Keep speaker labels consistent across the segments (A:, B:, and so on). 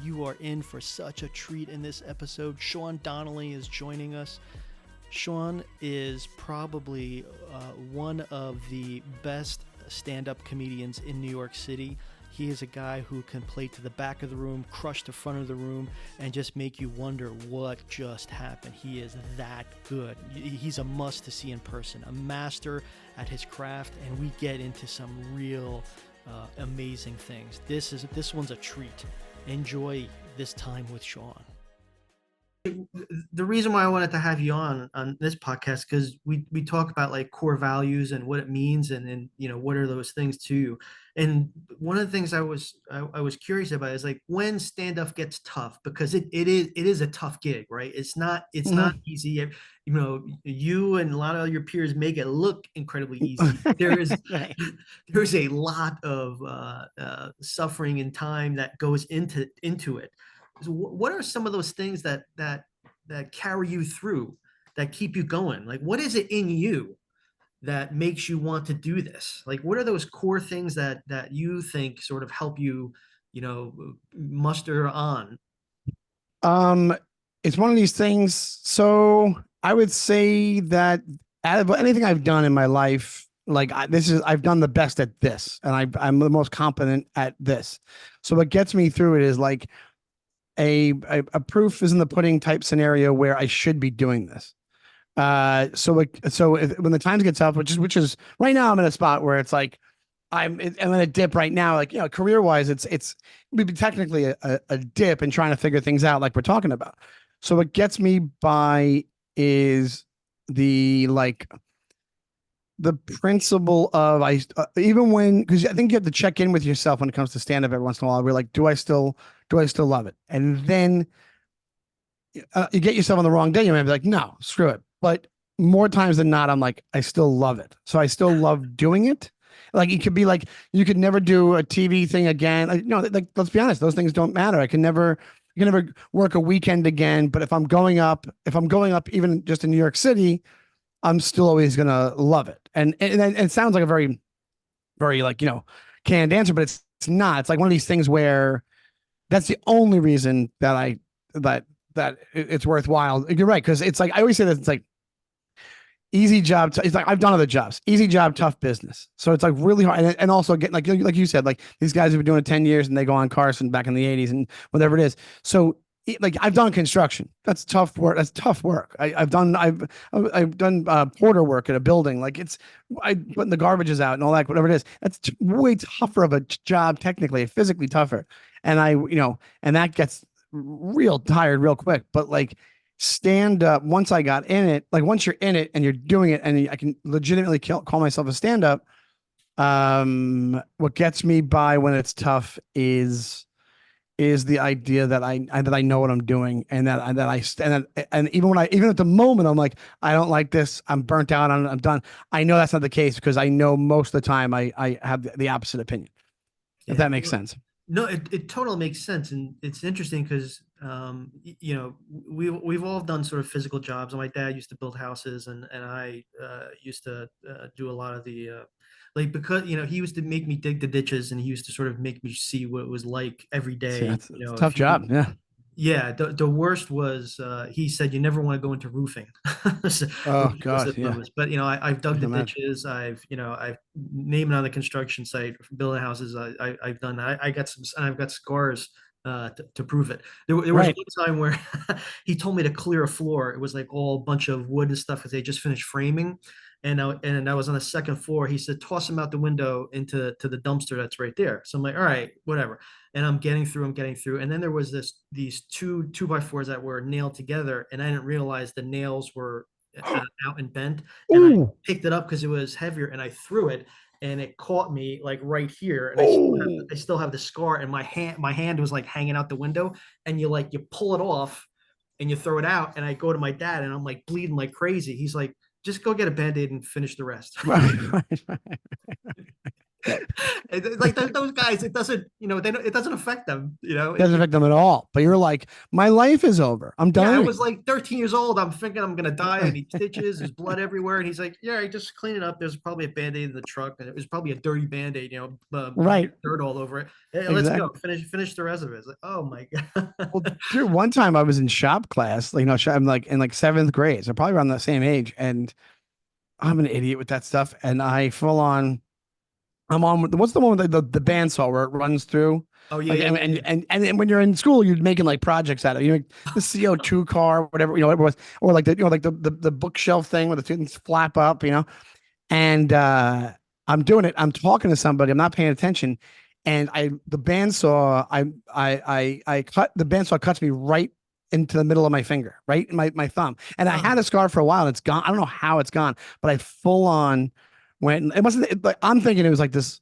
A: You are in for such a treat in this episode. Sean Donnelly is joining us. Sean is probably one of the best stand-up comedians in New York City. He is a guy who can play to the back of the room, crush the front of the room, and just make you wonder what just happened. He is that good. He's a must to see in person, a master at his craft, and we get into some real amazing things. This one's a treat. Enjoy this time with Sean. The reason why I wanted to have you on this podcast, because we talk about like core values and what it means, and what are those things to you. And one of the things I was curious about is like when stand up gets tough, because it is a tough gig, right? It's not easy. You and a lot of your peers make it look incredibly easy.
B: Right.
A: There's a lot of suffering and time that goes into it. So what are some of those things that carry you through, that keep you going? Like, what is it in you that makes you want to do this? Like, what are those core things that you think sort of help you, muster on?
B: Um, it's one of these things. So I would say that out of anything I've done in my life, like I've done the best at this, and I'm the most competent at this. So what gets me through it is like a proof is in the pudding type scenario where I should be doing this. When the times get tough, which is right now, I'm in a spot where it's like I'm in a dip right now. Like, career wise, it's would be technically a dip and trying to figure things out, like we're talking about. So what gets me by is the the principle of even when, because I think you have to check in with yourself when it comes to stand up every once in a while. We're like, do I still love it? And then you get yourself on the wrong day. You might be like, no, screw it. But more times than not, I'm like, I still love it. So I still love doing it. Like, it could be like, you could never do a TV thing again. Like, no, like, let's be honest, those things don't matter. I can never work a weekend again. But if I'm going up even just in New York City, I'm still always gonna love it. And it sounds like a very, very canned answer, but it's not. It's like one of these things where that's the only reason that it's worthwhile. You're right, because it's like I always say that it's like easy job. It's like I've done other jobs, easy job, tough business. So it's like really hard, and also get like you said, like these guys have been doing it 10 years and they go on Carson back in the 80s and whatever it is. So like I've done construction. That's tough work. That's tough work. I've done porter work at a building. Like I putting the garbages out and all that, whatever it is. That's way tougher of a job, technically, physically tougher. And and that gets real tired real quick. But like stand up, once I got in it, like once you're in it and you're doing it, and I can legitimately call myself a stand up. What gets me by when it's tough is the idea that I know what I'm doing, and and even at the moment I'm like, I don't like this, I'm burnt out, I'm done. I know that's not the case, because I know most of the time I have the opposite opinion. If that makes sense.
A: No, it totally makes sense. And it's interesting because we've all done sort of physical jobs. And my dad used to build houses, and I used to do a lot of the because he used to make me dig the ditches, and he used to sort of make me see what it was like every
B: See,
A: day.
B: that's it's a tough job. Yeah.
A: Yeah, the worst was he said you never want to go into roofing. So,
B: Oh
A: which was
B: God.
A: the
B: Yeah.
A: lowest. But I've
B: I
A: dug
B: can
A: the
B: imagine.
A: ditches. I've named it on the construction site, building houses. I've done that. I've got scars to prove it. There was
B: Right.
A: one time where he told me to clear a floor. It was like all a bunch of wood and stuff because they just finished framing. And I was on the second floor. He said, toss him out the window into the dumpster that's right there. So I'm like, all right, whatever. And I'm getting through. And then there was these two by fours that were nailed together, and I didn't realize the nails were out and bent. And I
B: Ooh.
A: picked it up because it was heavier, and I threw it, and it caught me like right here, and
B: Oh.
A: I still have the scar, and my hand was like hanging out the window, and you pull it off, and you throw it out, and I go to my dad, and I'm like bleeding like crazy. He's like, just go get a band-aid and finish the rest.
B: Right.
A: Like those guys, it doesn't, it doesn't affect them.
B: Doesn't affect them at all. But you're like, my life is over. I'm
A: Yeah, I
B: dying.
A: was like 13 years old. I'm thinking I'm gonna die. I need stitches. There's blood everywhere. And he's like, "Yeah, I just clean it up. There's probably a band-aid in the truck, and it was probably a dirty band-aid.
B: Right.
A: Dirt all over it. Hey, let's go.
B: Exactly.
A: Finish the rest of it." It's like, oh my
B: Well,
A: god.
B: dude, one time I was in shop class, like, I'm like in like seventh grade. So probably around the same age. And I'm an idiot with that stuff. And I full on, I'm on, what's the one with the bandsaw where it runs through?
A: Oh yeah,
B: Like,
A: yeah, yeah,
B: and when you're in school, you're making like projects out of it. You make the CO2 car, whatever, whatever it was, or like the bookshelf thing where the things flap up, and I'm doing it. I'm talking to somebody. I'm not paying attention, and the bandsaw I cut the bandsaw cuts me right into the middle of my finger, right in my thumb. And I had
A: yeah.
B: a scar for a while, and it's gone. I don't know how it's gone, but I full on went. It wasn't. Like, I'm thinking it was like this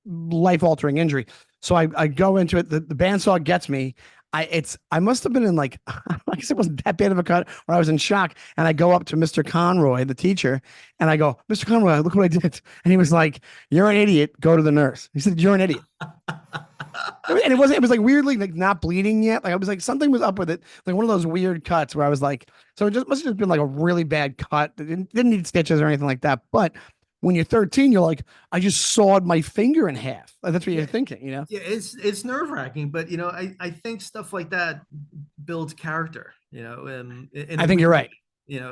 B: life altering injury. So I go into it. The bandsaw gets me. I must have been in like I guess it wasn't that bad of a cut where I was in shock. And I go up to Mr. Conroy, the teacher, and I go, Mr. Conroy, look what I did. And he was like, "You're an idiot. Go to the nurse." He said, "You're an idiot." And it was like weirdly like not bleeding yet. Like I was like something was up with it. Like one of those weird cuts where I was like, so it just must have just been like a really bad cut. It didn't need stitches or anything like that. But when you're 13, you're like, I just sawed my finger in half. Like, that's what
A: Yeah,
B: you're thinking.
A: yeah, it's nerve-wracking, but I think stuff like that builds character, in
B: I
A: a
B: think you're
A: good way.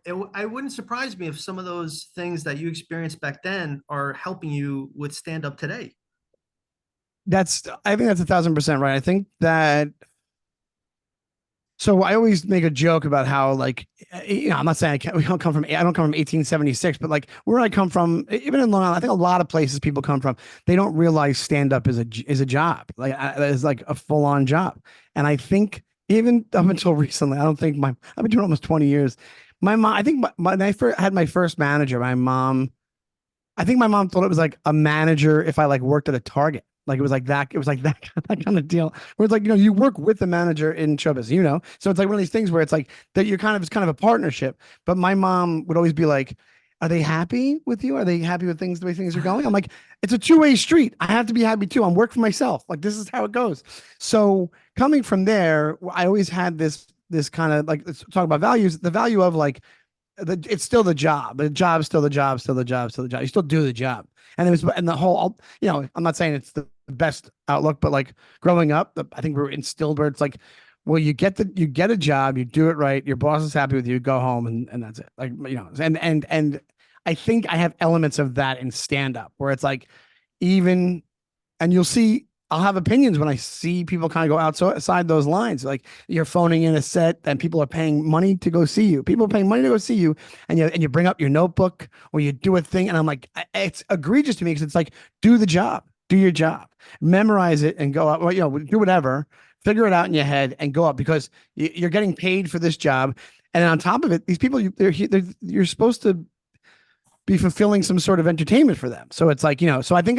B: right.
A: I wouldn't surprise me if some of those things that you experienced back then are helping you with stand up today.
B: I think that's 1,000% right. I think that so I always make a joke about how like I'm not saying we don't come from 1876, but like where I come from, even in Long Island, I think a lot of places people come from, they don't realize stand up is a job, like is like a full on job. And I think even up until recently, I don't think I've been doing almost 20 years. My mom, I think when I first had my first manager, I think my mom thought it was like a manager if I like worked at a Target. Like it was like that. It was like that kind of deal. Where it's like, you work with the manager in showbiz, So it's like one of these things where it's like that it's kind of a partnership. But my mom would always be like, are they happy with you? Are they happy with things, the way things are going? I'm like, it's a two-way street. I have to be happy too. I'm working for myself. Like this is how it goes. So coming from there, I always had this kind of like, let's talk about values, the value of like it's still the job. The job's still the job, still the job, still the job. You still do the job. And it was, and the whole, I'm not saying it's the best outlook, but like growing up, I think we were instilled where it's like, well, you get a job, you do it right, your boss is happy with you, go home, and that's it. Like, and I think I have elements of that in stand up where it's like, even, and you'll see I'll have opinions when I see people kind of go outside those lines. Like you're phoning in a set and people are paying money to go see you. People are paying money to go see you, and you bring up your notebook or you do a thing, and I'm like, it's egregious to me because it's like, do the job, do your job, memorize it, and go out. Well, do whatever, figure it out in your head, and go up because you're getting paid for this job. And on top of it, these people you're supposed to be fulfilling some sort of entertainment for them. So it's like, so I think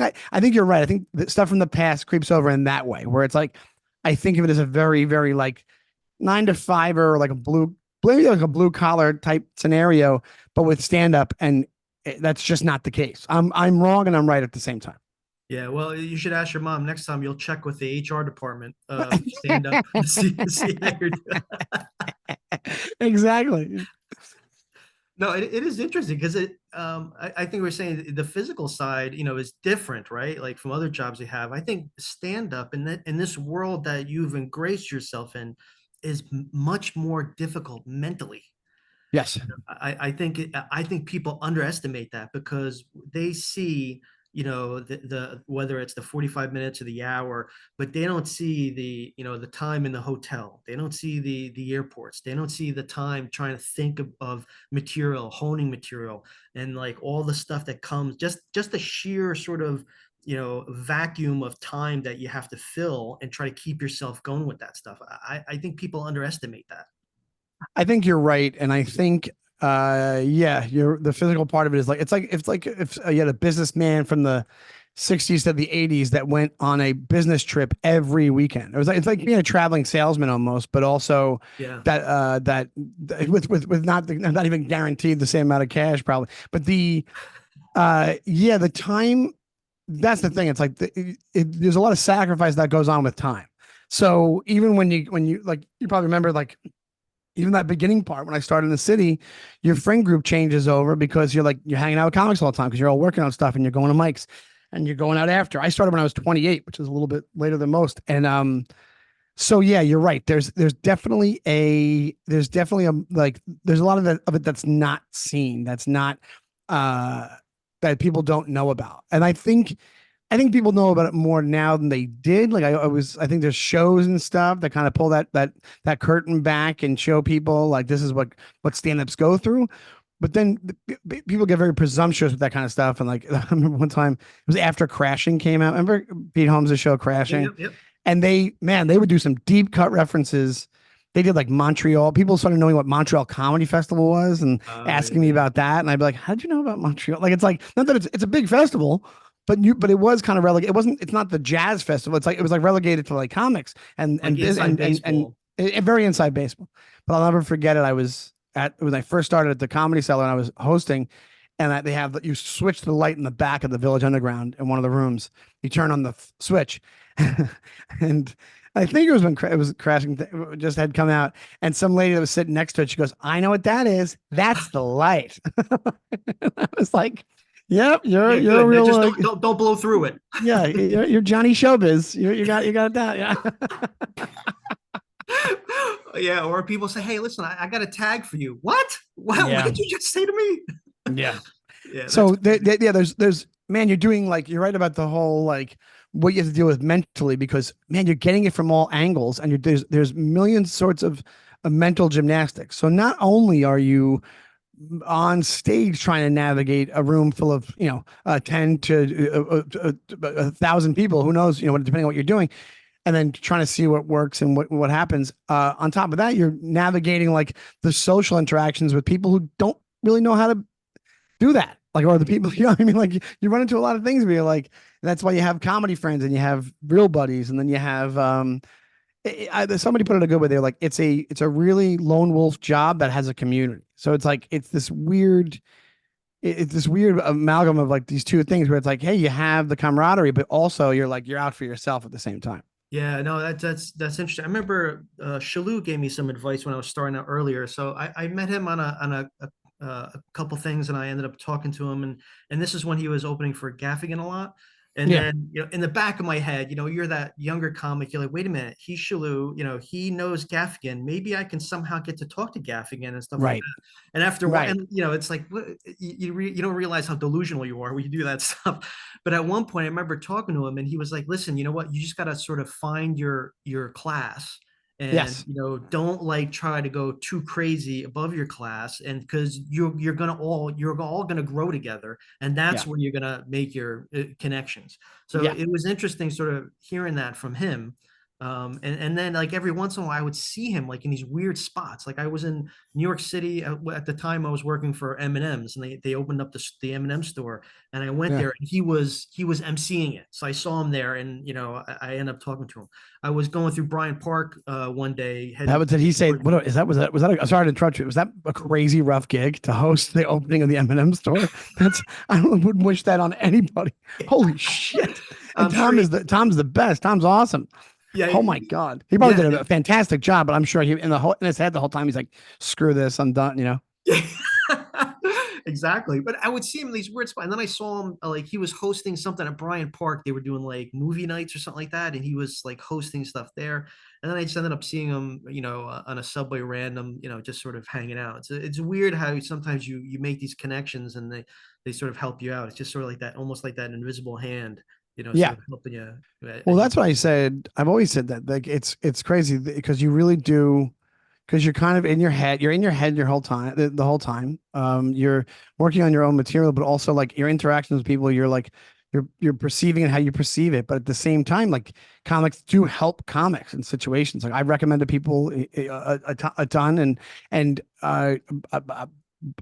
B: you're right. I think the stuff from the past creeps over in that way where it's like, I think of it as a very, very like 9 to 5 or like maybe like a blue collar type scenario, but with stand up. And that's just not the case. I'm wrong and I'm right at the same time.
A: Yeah, well, you should ask your mom next time. You'll check with the HR department, stand up, see how you're doing.
B: Exactly.
A: No, it is interesting because I think we're saying the physical side, is different, right? Like from other jobs you have. I think stand up in this world that you've embraced yourself in is much more difficult mentally.
B: Yes.
A: I think people underestimate that because they see, the whether it's the 45 minutes or the hour, but they don't see the time in the hotel. They don't see the airports. They don't see the time trying to think of material, honing material, and like all the stuff that comes, just the sheer sort of vacuum of time that you have to fill and try to keep yourself going with that stuff. I think people underestimate that.
B: I think you're right, and I think yeah, you're the physical part of it is like it's like if you had a businessman from the 60s to the 80s that went on a business trip every weekend. It's like being a traveling salesman almost, but also
A: Yeah.
B: that with not even guaranteed the same amount of cash probably, but Yeah, the time, that's the thing. It's like there's a lot of sacrifice that goes on with time. So even when you like, you probably remember like even that beginning part when I started in the city, your friend group changes over because you're hanging out with comics all the time because you're all working on stuff and you're going to mics and you're going out after. I started when I was 28, which is a little bit later than most. And so yeah, you're right. There's definitely a like there's a lot of it that's not seen. That's not uh that people don't know about. And I think people know about it more now than they did. Like I think there's shows and stuff that kind of pull that curtain back and show people like this is what stand-ups go through. But then people get very presumptuous with that kind of stuff. And like I remember one time it was after Crashing came out. Remember Pete Holmes' show
A: Yeah,
B: Crashing?
A: yep, yep.
B: And they would do some deep cut references. They did like Montreal. People started knowing what Montreal Comedy Festival was and
A: Oh,
B: asking me
A: yeah.
B: about that. And I'd be like, "How'd you know about Montreal?" Like it's like not that it's a big festival, but it was kind of relegated. It's not the jazz festival. It's like it was like relegated to like comics
A: Like inside baseball.
B: very inside baseball. But I'll never forget it. I was at when I first started at the Comedy Cellar and I was hosting, and they have you switch the light in the back of the Village Underground in one of the rooms. You turn on the switch, and I think it was when it was Crashing just had come out, and some lady that was sitting next to it, she goes, "I know what that is. That's the light." I was like, "Yep, you're
A: Yeah,
B: you're a
A: good.
B: real
A: Just
B: like,
A: don't blow through it.
B: yeah, you're Johnny Showbiz. You got that, yeah."
A: Yeah, or people say, "Hey, listen, I got a tag for you." What? What
B: Yeah,
A: did you just say to me?
B: yeah.
A: Yeah, that's
B: So yeah, there's man, you're doing like you're right about the whole like what you have to deal with mentally because man, you're getting it from all angles, and there's millions sorts of mental gymnastics. So not only are you on stage trying to navigate a room full of 10 to 1,000 people, who knows, depending on what you're doing, and then trying to see what works and what happens. On top of that, you're navigating like the social interactions with people who don't really know how to do that. Like, or the people, what I mean? Like, you run into a lot of things where you're like, that's why you have comedy friends and you have real buddies, and then you have, somebody put it a good way. They're like, it's a really lone wolf job that has a community. So it's like, it's this weird amalgam of like these two things where it's like, hey, you have the camaraderie, but also you're out for yourself at the same time.
A: Yeah, no, that's interesting. I remember Shalou gave me some advice when I was starting out earlier. So I met him on a couple things, and I ended up talking to him, and this is when he was opening for Gaffigan a lot. And
B: Yeah.
A: then in the back of my head, you're that younger comic. You're like, wait a minute, he's Shalou. He knows Gaffigan. Maybe I can somehow get to talk to Gaffigan and stuff like
B: Right.
A: that. And after a while,
B: Right.
A: and it's like you don't realize how delusional you are when you do that stuff. But at one point, I remember talking to him, and he was like, "Listen, you know what? You just got to sort of find your class, and
B: Yes.
A: don't like try to go too crazy above your class, and because you're all gonna grow together, and
B: Yeah.
A: that's where you're gonna make your connections." So
B: Yeah.
A: it was interesting, sort of hearing that from him. And then like every once in a while, I would see him like in these weird spots. Like I was in New York City at the time I was working for M&M's, and they opened up the M&M store, and I went
B: Yeah.
A: there, and he was emceeing it. So I saw him there, and I ended up talking to him. I was going through Bryant Park one day
B: That
A: heading
B: was, did he say,
A: towards.
B: what is that? I'm sorry to interrupt you. Was that a crazy rough gig to host the opening of the M&M store? I wouldn't wish that on anybody. Holy shit. And
A: I'm sure he,
B: Tom's the best. Tom's awesome.
A: yeah,
B: Oh my God. He probably
A: yeah.
B: did a fantastic job, but I'm sure in his head the whole time, he's like, screw this. I'm done.
A: Yeah. Exactly. But I would see him in these weird spots. And then I saw him like he was hosting something at Bryant Park. They were doing like movie nights or something like that. And he was like hosting stuff there. And then I just ended up seeing him, on a subway random, just sort of hanging out. It's weird how sometimes you make these connections, and they sort of help you out. It's just sort of like that, almost like that invisible hand,
B: Yeah.
A: sort of helping you
B: Well,
A: as you
B: that's what
A: go.
B: I said. I've always said that. Like it's crazy because you really do, because you're kind of in your head. You're in your head your whole time, the whole time. You're working on your own material, but also like your interactions with people. You're like you're perceiving it how you perceive it, but at the same time, like comics do help comics in situations. Like I've recommended people a ton, and a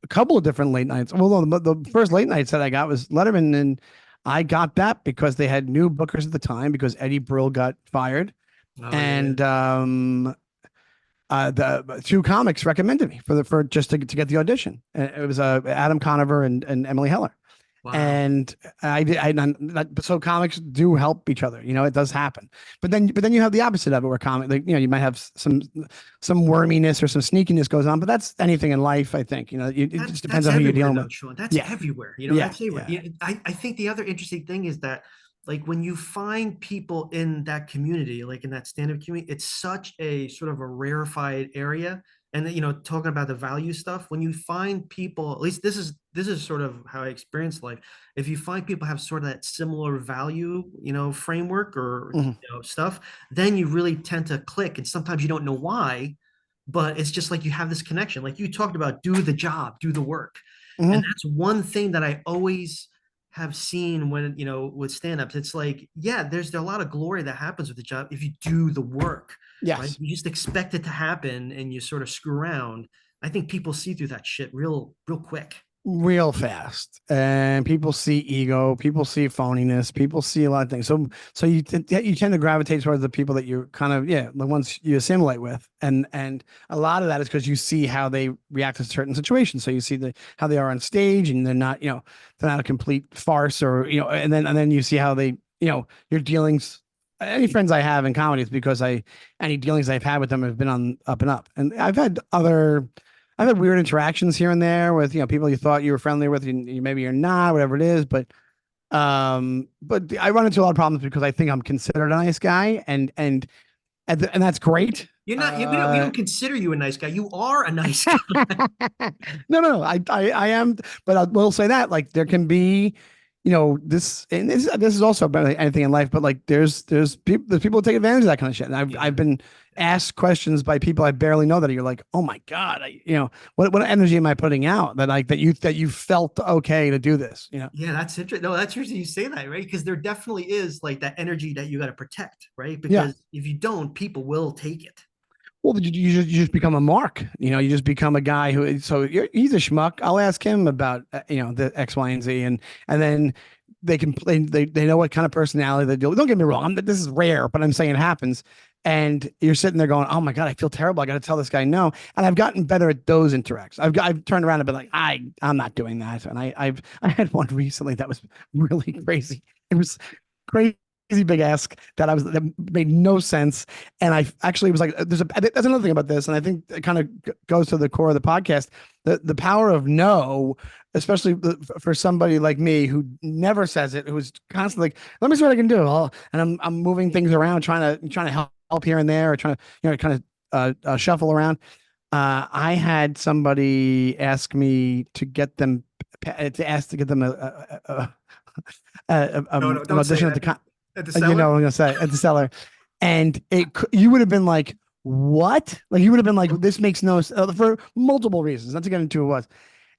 B: couple of different late nights. Well, no, the first late nights that I got was Letterman, and I got that because they had new bookers at the time because Eddie Brill got fired,
A: Oh yeah.
B: and the two comics recommended me for just to get the audition. And it was Adam Conover and Emily Heller,
A: Wow.
B: And so comics do help each other. It does happen. But then you have the opposite of it, where like, you might have some worminess or some sneakiness goes on. But that's anything in life, I think. It just depends
A: That's
B: on who you're
A: everywhere
B: dealing
A: though,
B: with.
A: Sean. That's
B: Yeah,
A: everywhere.
B: yeah,
A: That's everywhere.
B: yeah.
A: Yeah, I think the other interesting thing is that like when you find people in that community, like in that stand-up community, it's such a sort of a rarefied area. And then, talking about the value stuff, when you find people, at least this is sort of how I experience life. If you find people have sort of that similar value, framework or
B: Hmm.
A: stuff, then you really tend to click. And sometimes you don't know why, but it's just like you have this connection. Like you talked about, do the job, do the work. And
B: Hmm.
A: that's one thing that I always have seen when, with stand-ups. It's like, yeah, there's a lot of glory that happens with the job if you do the work, right?
B: Yes.
A: You just expect it to happen and you sort of screw around. I think people see through that shit real quick.
B: Real fast, and people see ego, people see phoniness, people see a lot of things. So you tend to gravitate towards the people that you're kind of, the ones you assimilate with, and a lot of that is because you see how they react to certain situations. So you see how they are on stage, and they're not a complete farce, or and then you see how they, your dealings. Any friends I have in comedy is because any dealings I've had with them have been on up and up, and I've had weird interactions here and there with, people you thought you were friendly with, you maybe you're not, whatever it is. But I run into a lot of problems because I think I'm considered a nice guy, and that's great.
A: You're not, we don't consider you a nice guy. You are a nice guy.
B: No, I am, but I will say that, like, there can be, this, and this is also about anything in life, but like there's people who take advantage of that kind of shit. And I've
A: Yeah.
B: been asked questions by people I barely know that you're like, oh my God, what energy am I putting out that you felt okay to do this,
A: Yeah, that's interesting. No, that's interesting you say that, right? Because there definitely is like that energy that you got to protect, right?
B: Yeah.
A: Because if you don't, people will take it.
B: Well, you just become a mark. You just become a guy who. So he's a schmuck. I'll ask him about the X, Y, and Z, and then they can play. They know what kind of personality they do. Don't get me wrong. This is rare, but I'm saying it happens. And you're sitting there going, "Oh my God, I feel terrible. I got to tell this guy no." And I've gotten better at those interactions. I've turned around and been like, I'm not doing that. And I had one recently that was really crazy. It was crazy big ask that made no sense. And I actually was like, there's another thing about this, and I think it kind of goes to the core of the podcast. The power of no, especially for somebody like me who never says it, who's constantly like, let me see what I can do. And I'm moving things around, trying to help here and there, or trying to, kind of shuffle around. I had somebody ask me to get them to get them
A: No, no,
B: an
A: don't say
B: audition at
A: that at the
B: you know
A: cellar.
B: what I'm gonna say, at the cellar. And you would have been like, what? Like, you would have been like, this makes no sense, for multiple reasons, not to get into who it was.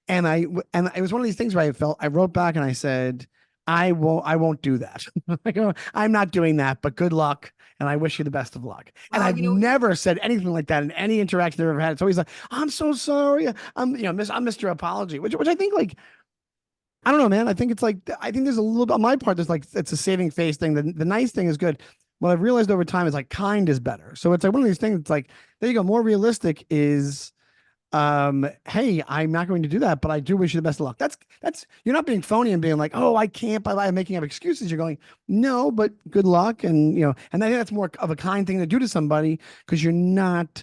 B: And it was one of these things where I wrote back and I said, I won't do that. Like, I'm not doing that, but good luck. And I wish you the best of luck. And
A: Well,
B: I've never said anything like that in any interaction I've ever had. It's always like, I'm so sorry. I'm Mr. Apology, which I think, like, I don't know, man. I think there's a little bit on my part. There's like, it's a saving face thing. The nice thing is good. What I've realized over time is like, kind is better. So it's like one of these things. It's like, there you go. More realistic is, hey, I'm not going to do that, but I do wish you the best of luck. That's you're not being phony and being like, oh, I can't, I'm making up excuses. You're going, no, but good luck. And I think that's more of a kind thing to do to somebody, because you're not,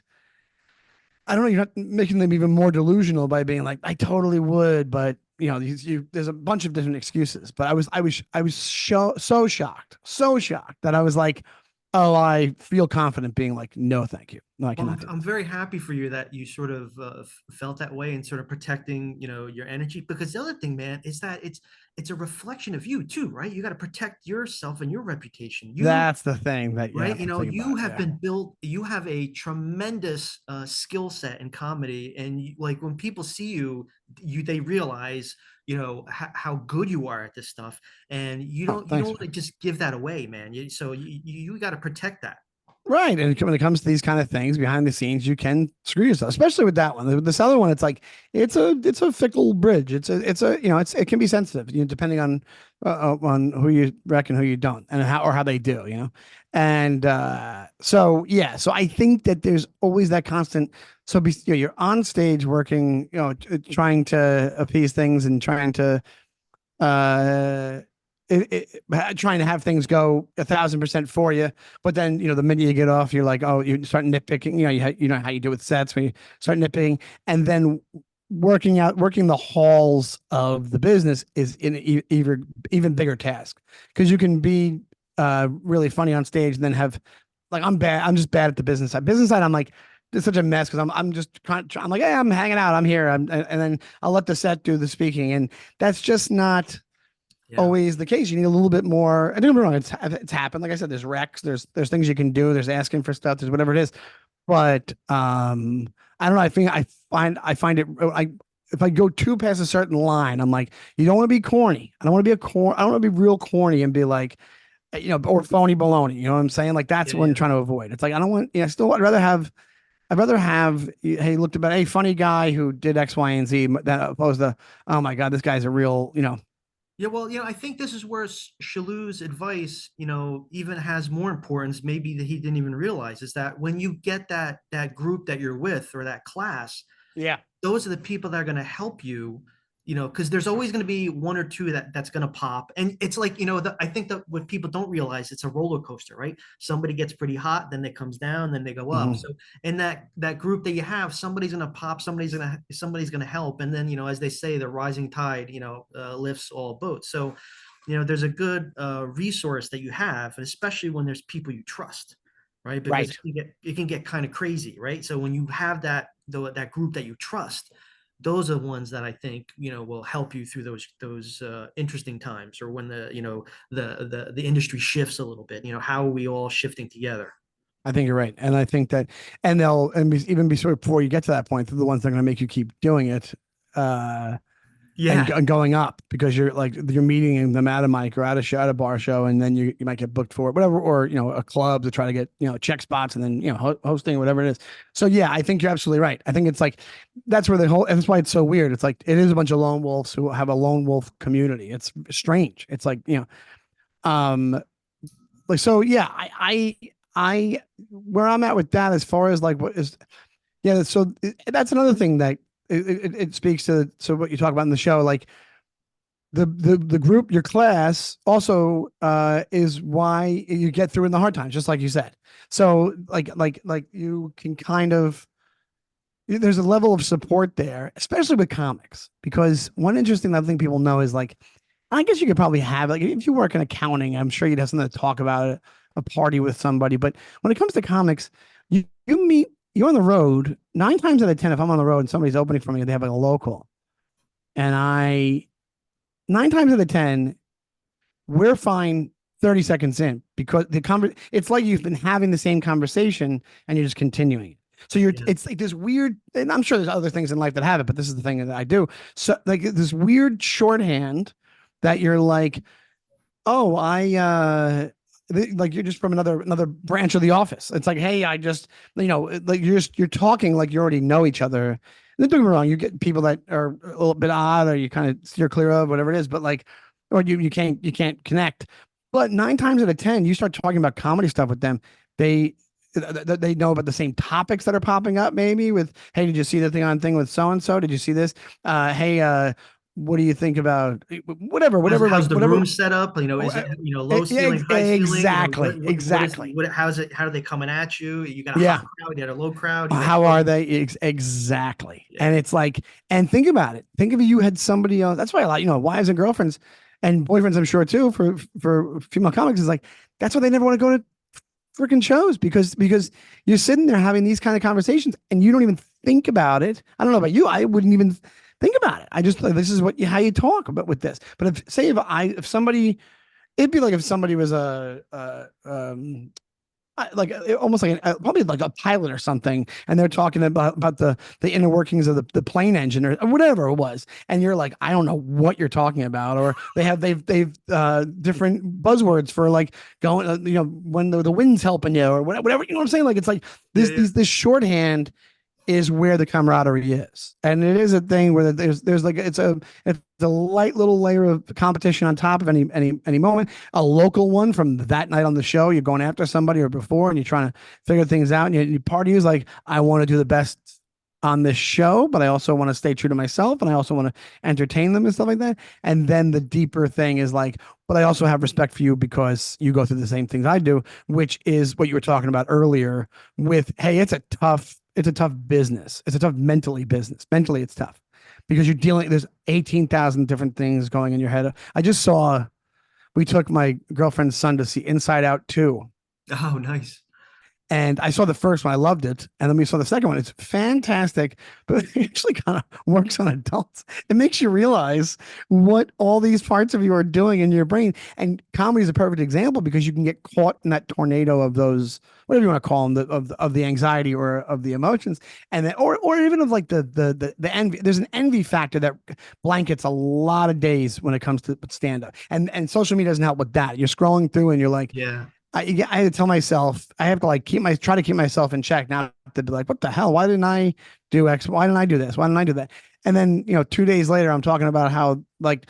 B: I don't know, you're not making them even more delusional by being like, I totally would, but there's a bunch of different excuses. But I was so shocked that I was like, oh, I feel confident being like, no, thank you, no, I
A: Well,
B: cannot do
A: I'm
B: this.
A: very happy for you that you sort of felt that way and sort of protecting, your energy. Because the other thing, man, is that it's a reflection of you too, right? You got to protect yourself and your reputation.
B: That's the thing that you
A: Right?
B: have to think
A: You
B: about.
A: have
B: Yeah.
A: been built, you have a tremendous skill set in comedy. And like when people see you, they realize, how good you are at this stuff. And
B: Oh,
A: you don't
B: thanks,
A: want to
B: man.
A: just give that away, man. So you got to protect that.
B: Right. And when it comes to these kind of things behind the scenes, you can screw yourself, especially with that one. This other one, it's like, it's a fickle bridge. It can be sensitive, depending on who you reckon, who you don't, and how they do. And so, yeah, so I think that there's always that constant. So you're on stage working, trying to appease things and trying to uh, trying to have things go 1,000% for you, but then the minute you get off, you're like, oh, you start nitpicking. You know how you do with sets when you start nitpicking, and then working the halls of the business is even bigger task because you can be really funny on stage and then have like I'm just bad at the business side. Business side, I'm like it's such a mess because I'm just I'm like, hey, I'm hanging out, I'm here, and then I'll let the set do the speaking, and that's just not
A: Yeah.
B: always the case. You need a little bit more. And don't get me wrong, it's happened. Like I said, there's recs, there's things you can do, there's asking for stuff, there's whatever it is. But I don't know. I think I find it. If I go too past a certain line, I'm like, you don't want to be corny. I don't want to be I don't want to be real corny and be like, or phony baloney. You know what I'm saying? Like that's
A: Yeah.
B: what I'm
A: Yeah.
B: trying to avoid. It's like I don't want. Still, I'd rather have, hey, looked about, hey, funny guy who did X, Y, and Z, that opposed to, oh my God, this guy's a real,
A: Yeah, well, I think this is where Shalu's advice, even has more importance, maybe that he didn't even realize, is that when you get that group that you're with or that class,
B: yeah,
A: those are the people that are going to help you, because there's always going to be one or two that's going to pop. And it's like, I think that what people don't realize, it's a roller coaster, right? Somebody gets pretty hot, then it comes down, then they go up.
B: hmm
A: So in that group that you have, somebody's going to pop, somebody's going to help. And then, as they say, the rising tide, lifts all boats. So, there's a good resource that you have, and especially when there's people you trust, right? Because
B: right.
A: it can get kind of crazy, right? So when you have that group that you trust, those are the ones that I think will help you through those interesting times, or when the industry shifts a little bit. How are we all shifting together?
B: I think you're right, and I think that, and even be sort of before you get to that point, they're the ones that are going to make you keep doing it, uh,
A: Yeah,
B: and going up because you're meeting them at a mic or at a bar show, and then you might get booked for it, whatever, or a club to try to get check spots, and then hosting or whatever it is. So yeah, I think you're absolutely right. I think it's like that's where and that's why it's so weird. It's like it is a bunch of lone wolves who have a lone wolf community. It's strange. It's like um, like so yeah. I where I'm at with that as far as like what is yeah. So that's another thing that it speaks to what you talk about in the show, like the group, your class also is why you get through in the hard times, just like you said. So like you can kind of there's a level of support there, especially with comics, because one interesting thing I think people know is like I guess you could probably have like if you work in accounting, I'm sure you'd have something to talk about at a party with somebody. But when it comes to comics, you're on the road 9 times out of 10. If I'm on the road and somebody's opening for me, they have like a local, and I 9 times out of 10, we're fine 30 seconds in because it's like you've been having the same conversation and you're just continuing. So
A: yeah,
B: it's like this weird, and I'm sure there's other things in life that have it, but this is the thing that I do. So like this weird shorthand that you're like, oh, like you're just from another branch of the office. It's like, hey, I just, like you're talking like you already know each other. And don't get me wrong, you get people that are a little bit odd or you kind of steer clear of whatever it is, but like, or you can't connect. But 9 times out of 10, you start talking about comedy stuff with them, they they know about the same topics that are popping up. Maybe with, hey, did you see the thing with so and so? Did you see this? Hey, what do you think about
A: how's
B: like
A: the
B: whatever.
A: room set up? Is it low
B: Yeah,
A: ceiling, high ceiling?
B: exactly,
A: What is
B: exactly.
A: how's it? How are they coming at you? You got a hot
B: Yeah,
A: crowd, you got a low crowd, you got
B: how are they? Exactly. And
A: yeah,
B: it's like, and think about it. Think if you had somebody else. That's why a lot, wives and girlfriends and boyfriends, I'm sure too, for female comics is like, that's why they never want to go to freaking shows because you're sitting there having these kind of conversations and you don't even think about it. I don't know about you. I wouldn't even think about it. I just like, this is how you talk about with this. But if somebody, it'd be like if somebody was like almost like probably like a pilot or something, and they're talking about the inner workings of the plane engine or whatever it was, and you're like, I don't know what you're talking about, or they've different buzzwords for like going, when the wind's helping you or whatever, you know what I'm saying? Like it's like
A: yeah,
B: this
A: yeah,
B: this shorthand is where the camaraderie is, and it is a thing where there's like it's a light little layer of competition on top of any moment. A local one from that night on the show, you're going after somebody or before, and you're trying to figure things out, and part of you is like, I want to do the best on this show, but I also want to stay true to myself and I also want to entertain them and stuff like that. And then the deeper thing is like, but I also have respect for you because you go through the same things I do, which is what you were talking about earlier with, hey, it's a tough business. It's a tough mentally business. Mentally, it's tough because you're dealing, there's 18,000 different things going in your head. I just saw, we took my girlfriend's son to see Inside Out 2.
C: Oh, nice.
B: And I saw the first one, I loved it. And then we saw the second one. It's fantastic, but it actually kind of works on adults. It makes you realize what all these parts of you are doing in your brain. And comedy is a perfect example because you can get caught in that tornado of those, whatever you want to call them, of the anxiety or of the emotions, and then or even of like the envy. There's an envy factor that blankets a lot of days when it comes to stand up, and social media doesn't help with that. You're scrolling through and you're like,
C: Yeah.
B: I had to tell myself, I have to like try to keep myself in check, not to be like, what the hell? Why didn't I do X? Why didn't I do this? Why didn't I do that? And then, 2 days later, I'm talking about how, like,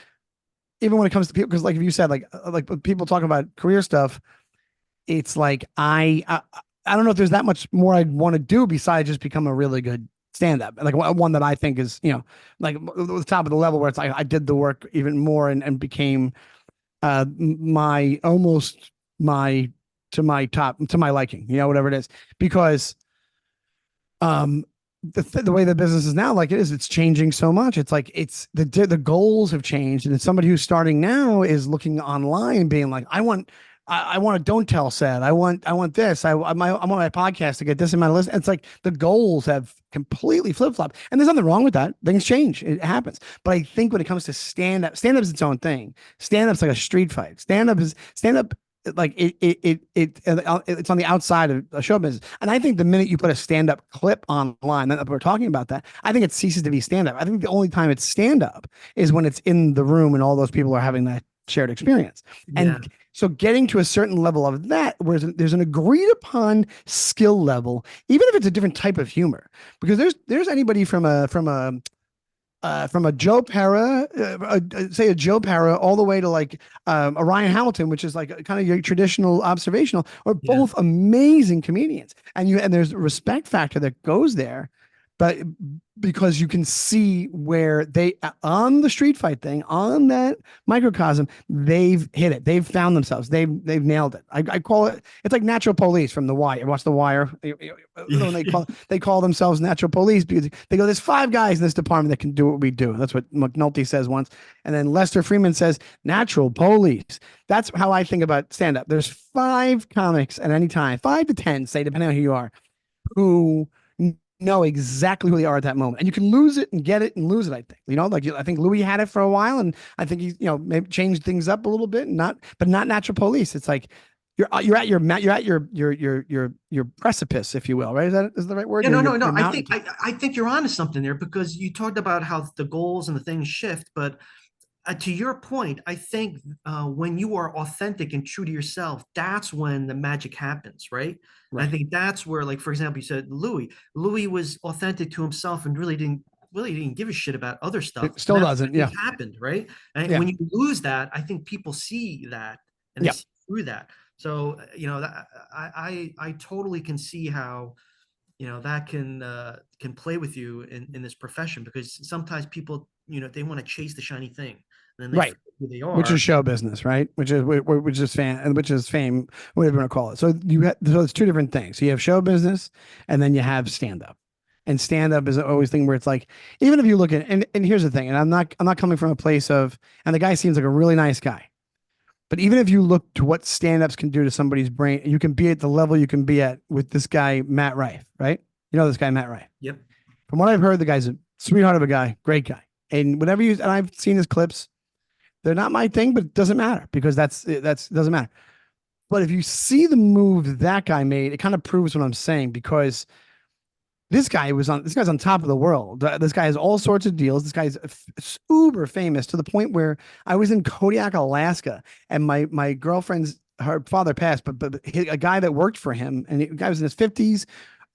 B: even when it comes to people, because like if you said, like people talking about career stuff, it's like, I don't know if there's that much more I'd want to do besides just become a really good stand up. Like one that I think is, like the top of the level where it's like, I did the work even more and became, my almost my to my liking, whatever it is, because the way the business is now, like it is, it's changing so much. It's like the goals have changed, and it's somebody who's starting now is looking online being like, I want a don't tell set. I want this. I want my podcast to get this in my list. It's like the goals have completely flip flop, and there's nothing wrong with that. Things change. It happens. But I think when it comes to stand up is its own thing. Stand up's like a street fight. Stand up like it's on the outside of a show business. And I think the minute you put a stand up clip online, that we're talking about that, I think it ceases to be stand up. I think the only time it's stand up is when it's in the room and all those people are having that shared experience.
C: Yeah.
B: And so getting to a certain level of that, where there's an agreed upon skill level, even if it's a different type of humor, because there's anybody from a Joe Pera, say a Joe Pera, all the way to like a Ryan Hamilton, which is like kind of your traditional observational, or both amazing comedians, and there's a respect factor that goes there, but because you can see where they on the street fight thing, on that microcosm, they've hit it, they've found themselves, they've nailed it. I call it, it's like Natural Police from The Wire. Watch The Wire. When they call themselves Natural Police because they go, there's 5 guys in this department that can do what we do. That's what McNulty says once, and then Lester Freeman says Natural Police. That's how I think about stand up. There's 5 comics at any time, 5 to 10, say, depending on who you are, who know exactly who they are at that moment, and you can lose it and get it and lose it. I think, like I think Louis had it for a while, and I think he, maybe changed things up a little bit, but not Natural Police. It's like you're at your precipice, if you will, right? Is the right word?
C: Yeah, no. I think you're onto something there, because you talked about how the goals and the things shift, but to your point, I think when you are authentic and true to yourself, that's when the magic happens, right?
B: Right.
C: I think that's where, like, for example, you said Louis was authentic to himself and really didn't give a shit about other stuff.
B: It still doesn't. Yeah.
C: It happened, right? And when you lose that, I think people see that and they see through that. So, I totally can see how, that can play with you in this profession, because sometimes people, they want to chase the shiny thing, and then they forget who they are,
B: which is show business, right? Which is fame, whatever you want to call it. So so it's 2 different things. So you have show business, and then you have stand up. And stand up is always thing where it's like, even if you look at, and here's the thing, and I'm not coming from a place of, and the guy seems like a really nice guy, but even if you look to what stand-ups can do to somebody's brain, you can be at the level you can be at with this guy, Matt Rife, right? This guy, Matt Rife.
C: Yep.
B: From what I've heard, the guy's a sweetheart of a guy, great guy. And and I've seen his clips, they're not my thing, but it doesn't matter, because that's doesn't matter. But if you see the move that guy made, it kind of proves what I'm saying, because this guy's on top of the world. This guy has all sorts of deals. This guy's uber famous, to the point where I was in Kodiak, Alaska, and my girlfriend's, her father passed, but a guy that worked for him, and the guy was in his 50s,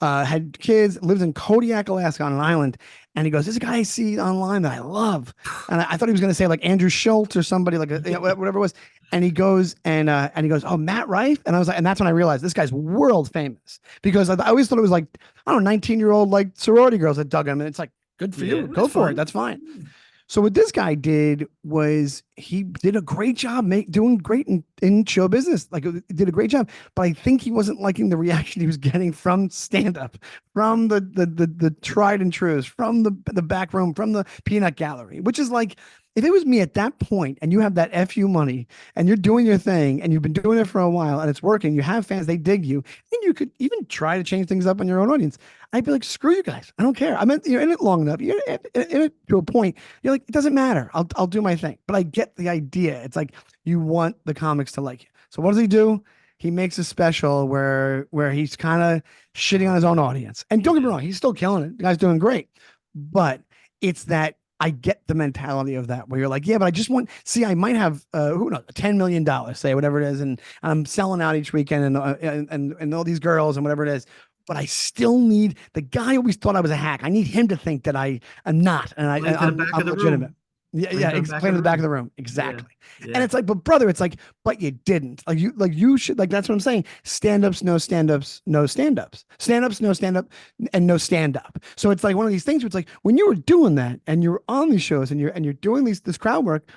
B: had kids, lives in Kodiak, Alaska, on an island. And he goes, "This guy I see online that I love." And I thought he was going to say like Andrew Schultz or somebody like whatever it was. And he goes and he goes, "Oh, Matt Rife." And I was like, and that's when I realized this guy's world famous, because I always thought it was like, I don't know, 19-year-old like sorority girls that dug him. And it's like, good for you. Go for it. That's fine. So what this guy did was he did a great job doing great in show business. Like, did a great job, but I think he wasn't liking the reaction he was getting from stand-up, from the tried and trues, from the back room, from the peanut gallery, which is like, if it was me at that point and you have that FU money and you're doing your thing and you've been doing it for a while and it's working, you have fans, they dig you, and you could even try to change things up on your own audience, I'd be like, screw you guys. I don't care. I mean, you're in it long enough. You're in it to a point. You're like, it doesn't matter. I'll do my thing. But I get the idea. It's like, you want the comics to like you. So what does he do? He makes a special where he's kind of shitting on his own audience. And don't get me wrong, he's still killing it. The guy's doing great. But it's that, I get the mentality of that, where you're like, yeah, but I just want, see, I might have, who knows, $10 million, say, whatever it is. And I'm selling out each weekend and all these girls and whatever it is. But I still need, the guy always thought I was a hack. I need him to think that I am not. And I'm legitimate. Room. Yeah, explain to the back of the room. Exactly. Yeah. And it's like, but brother, it's like, but you didn't. You should, like, that's what I'm saying. Stand-ups, no stand-ups, no stand-ups. Stand-ups, no stand-up, and no stand-up. So it's like one of these things where it's like, when you were doing that and you're on these shows and you're doing this crowd work,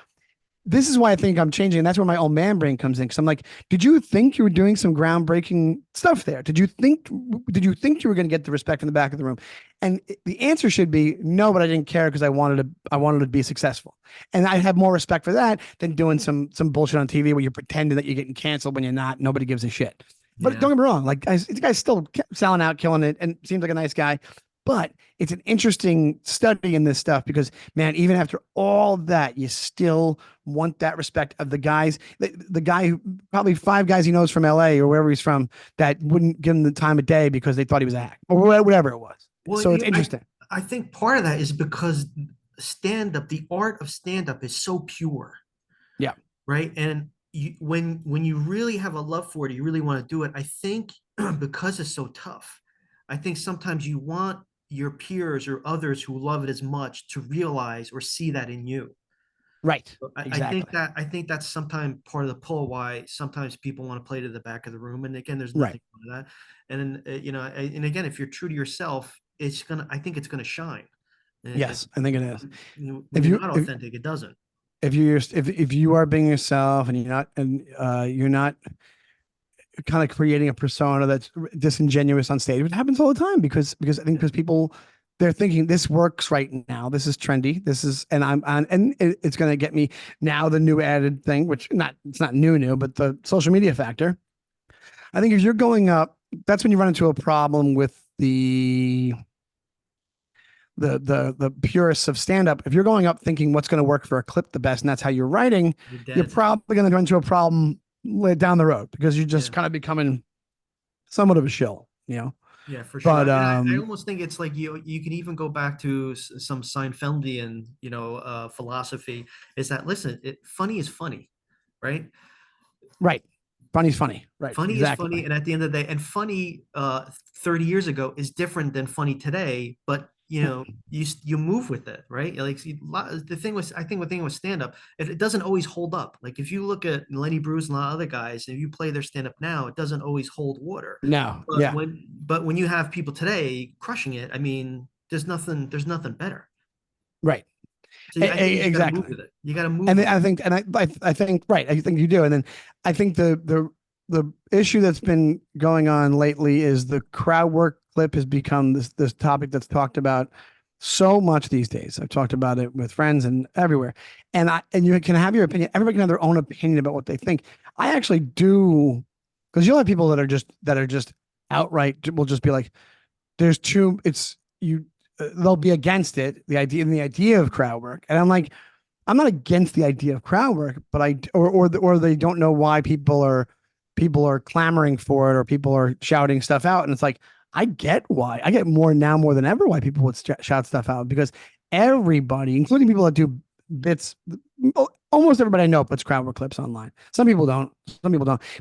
B: this is why I think I'm changing. And that's where my old man brain comes in. Cause I'm like, did you think you were doing some groundbreaking stuff there? Did you think you were going to get the respect in the back of the room? And the answer should be no, but I didn't care because I wanted to be successful. And I have more respect for that than doing some bullshit on TV where you're pretending that you're getting canceled when you're not. Nobody gives a shit. But don't get me wrong. Like, the guy's still selling out, killing it, and seems like a nice guy. But it's an interesting study in this stuff because, man, even after all that, you still want that respect of the guys, the guy who, probably 5 guys he knows from LA or wherever he's from, that wouldn't give him the time of day because they thought he was a hack or whatever it was. Well, so it's interesting.
C: I think part of that is because stand-up, the art of stand-up is so pure.
B: Yeah.
C: Right. And when you really have a love for it, you really want to do it. I think because it's so tough, I think sometimes you want your peers or others who love it as much to realize or see that in you.
B: Right.
C: So
B: exactly.
C: I think that's sometimes part of the pull why sometimes people want to play to the back of the room. And again, there's nothing wrong with that. And and again, if you're true to yourself, I think it's gonna shine.
B: Yes, I think it is.
C: When you're not authentic, it doesn't.
B: If you are being yourself and you're not kind of creating a persona that's disingenuous on stage, it happens all the time because people, they're thinking this works right now. This is trendy. This is, and it's going to get me now the new added thing, which it's not new, but the social media factor. I think if you're going up, that's when you run into a problem with the purists of stand-up. If you're going up thinking what's going to work for a clip the best, and that's how you're writing, you're probably going to run into a problem down the road because you're just kind of becoming somewhat of a shill,
C: Yeah, for sure. But I almost think it's like you can even go back to some Seinfeldian, philosophy is that, listen, funny is funny, right?
B: Right. Funny's funny. Right.
C: Funny is funny. And at the end of the day, and funny 30 years ago is different than funny today, but you move with it, right? Like the thing with stand up, it doesn't always hold up. Like if you look at Lenny Bruce and a lot of other guys, and you play their stand up now, it doesn't always hold water.
B: No.
C: But when you have people today crushing it, I mean, there's nothing better.
B: Right.
C: So exactly. You got to move.
B: And I think right. I think you do. And then I think the issue that's been going on lately is the crowd work clip has become this topic that's talked about so much these days. I've talked about it with friends and everywhere. And you can have your opinion. Everybody can have their own opinion about what they think. I actually do, because you'll have people that are just outright will just be like, there's too, they'll be against it, the idea of crowd work. And I'm like, I'm not against the idea of crowd work, but or they don't know why people are clamoring for it, or people are shouting stuff out. And it's like, I get why. I get more than ever why people would shout stuff out, because everybody, including people that do bits, almost everybody I know puts crowd work clips online. Some people don't,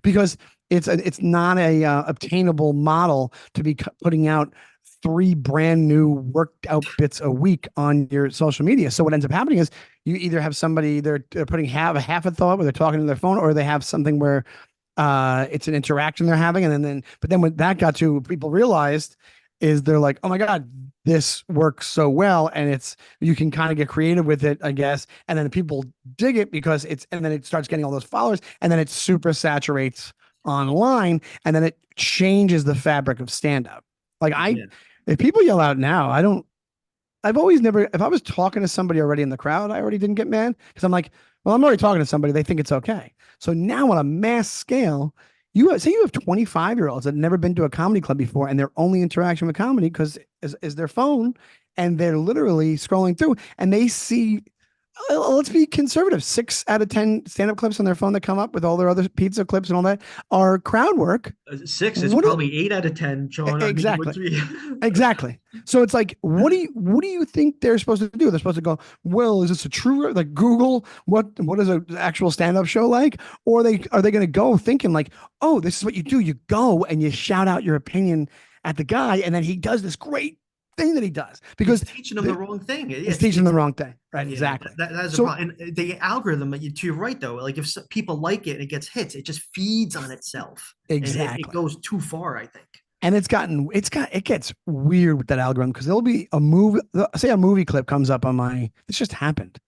B: because it's not a obtainable model to be putting out 3 brand new worked out bits a week on your social media. So what ends up happening is you either have somebody they're putting half a thought where they're talking to their phone, or they have something where it's an interaction they're having. And then but then when that got to people realized is they're like, oh my God, this works so well. And it's, you can kind of get creative with it, I guess. And then people dig it because and then it starts getting all those followers, and then it super saturates online, and then it changes the fabric of stand up. Like if people yell out now, I've always never, if I was talking to somebody already in the crowd, I already didn't get mad because I'm like, well, I'm already talking to somebody. They think it's okay. So now on a mass scale, you have 25-year-olds that have never been to a comedy club before, and their only interaction with comedy is their phone, and they're literally scrolling through, and they see, let's be conservative, 6 out of 10 stand-up clips on their phone that come up with all their other pizza clips and all that are crowd work.
C: 6 is probably 8 out of 10, Sean.
B: Exactly.
C: I mean,
B: Exactly. So it's like, what do you think they're supposed to do? They're supposed to go, well, is this a true, like Google what is an actual stand-up show like? Or are they going to go thinking like, oh, this is what you do. You go and you shout out your opinion at the guy, and then he does this great thing that he does because
C: it's teaching them the wrong thing.
B: It's teaching them the wrong thing. Right.
C: Yeah,
B: exactly.
C: That's a problem. And the algorithm, to your right, though, like if people like it and it gets hits, it just feeds on itself.
B: Exactly.
C: And it goes too far, I think.
B: And it gets weird with that algorithm because there'll be a movie clip comes up on this just happened.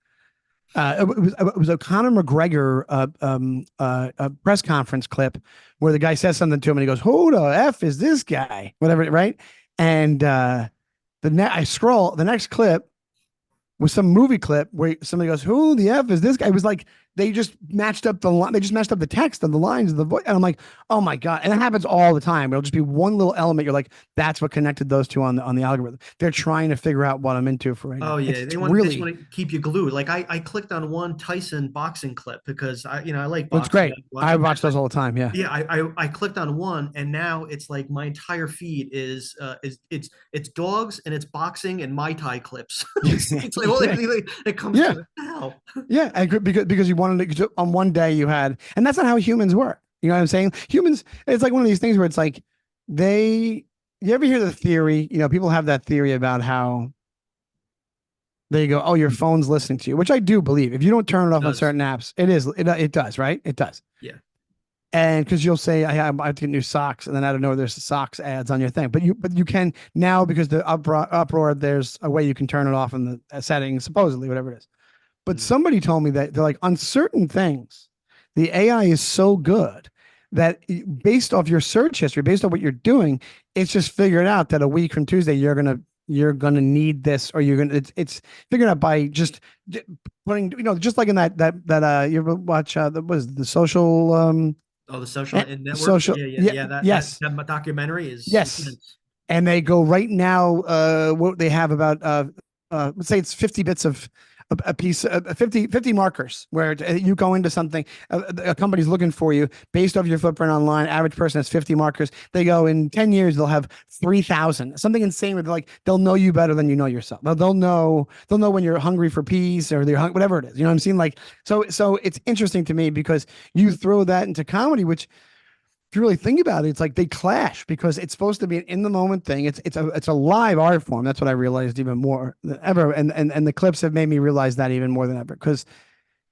B: It was a Conor McGregor a press conference clip where the guy says something to him and he goes, who the F is this guy? Whatever, right? And I scroll, the next clip was some movie clip where somebody goes, who the F is this guy? It was like they just matched up the text and the lines of the voice. And I'm like, oh my God. And it happens all the time. It'll just be one little element. You're like, that's what connected those two on the algorithm. They're trying to figure out what I'm into for right now.
C: Oh yeah. They just want to keep you glued. Like I clicked on one Tyson boxing clip because I like boxing.
B: It's great. I watch those all the time. Yeah.
C: Yeah. I clicked on one, and now it's like my entire feed is it's dogs and it's boxing and Mai Tai clips. It's like, well, it comes to it now.
B: Yeah. Because you wanted to, on one day you had, and that's not how humans work. You know what I'm saying? Humans, it's like one of these things where it's like you ever hear the theory, people have that theory about how they go, oh, your phone's listening to you, which I do believe. If you don't turn it off on certain apps, it does, right? It does.
C: Yeah.
B: And because you'll say, I have to get new socks, and then I don't know, there's socks ads on your thing, but you can now, because the uproar, there's a way you can turn it off in the settings, supposedly, whatever it is. But somebody told me that they're like, on certain things, the AI is so good that based off your search history, based on what you're doing, it's just figured out that a week from Tuesday, you're gonna need this, or it's figured out by just putting, just like in that you ever watch the social
C: the social network.
B: Social, yes.
C: That documentary is
B: intense. And they go right now, what they have about let's say it's 50 bits of a piece, 50 markers where you go into something, a company's looking for you based off your footprint online. Average person has 50 markers. They go, in 10 years, they'll have 3,000, something insane where they'll know you better than you know yourself. They'll know when you're hungry for peace, or they're whatever it is. You know what I'm saying? Like, so it's interesting to me because you throw that into comedy, which, if you really think about it, it's like they clash because it's supposed to be an in the moment thing. It's a live art form. That's what I realized even more than ever. And the clips have made me realize that even more than ever. Because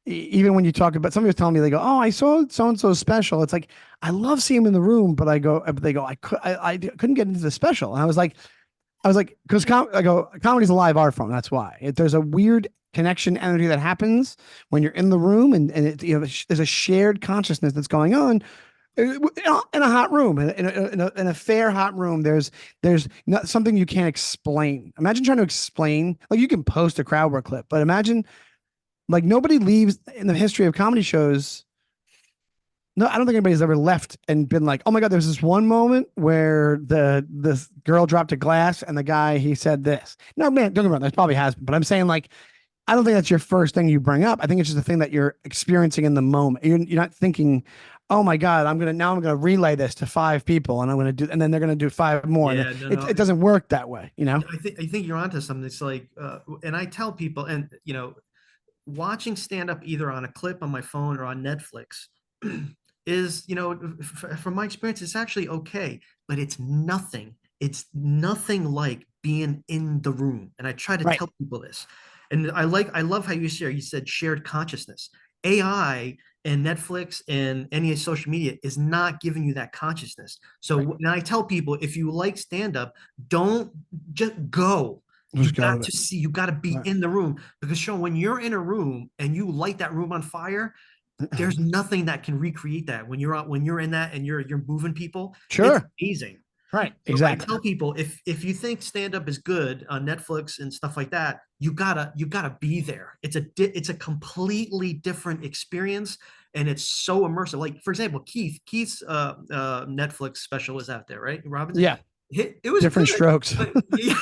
B: even when you talk about, somebody was telling me, they go, oh, I saw so-and-so special. It's like, I love seeing him in the room, but they go, I couldn't get into the special. And I was like, because comedy's a live art form. That's why there's a weird connection energy that happens when you're in the room, and there's a shared consciousness that's going on. In a hot room, in a fair hot room, there's not something you can't explain. Imagine trying to explain, like, you can post a crowd work clip, but imagine, like, nobody leaves in the history of comedy shows. No, I don't think anybody's ever left and been like, oh my God, there's this one moment where this girl dropped a glass and the guy, he said this. No, man, don't get me wrong, there probably has been, but I'm saying, like, I don't think that's your first thing you bring up. I think it's just a thing that you're experiencing in the moment. You're not thinking, oh my God, I'm gonna relay this to 5 people, and and then they're gonna do 5 more. Yeah, it doesn't work that way, I
C: think you're onto something. It's like, and I tell people, and watching stand up either on a clip on my phone or on Netflix is, from my experience, it's actually okay, but it's nothing it's nothing like being in the room. And I try to
B: Right.
C: tell people this. And I love how you said shared consciousness. AI and Netflix and any social media is not giving you that consciousness. So
B: Right.
C: when I tell people, if you like stand up, don't just go. You
B: Just go
C: got
B: with
C: to
B: it.
C: see, you got to be
B: Right.
C: in the room, because Sean, when you're in a room and you light that room on fire, there's nothing that can recreate that. When you're out, when you're in that and you're moving people, it's
B: Sure.
C: amazing.
B: Right.
C: So I
B: Exactly.
C: tell people, if you think stand up is good on Netflix and stuff like that, you gotta be there. It's a completely different experience, and it's so immersive. Like for example, Keith's Netflix special is out there, right, Robin?
B: Yeah.
C: It was
B: Different
C: good,
B: strokes.
C: but yeah,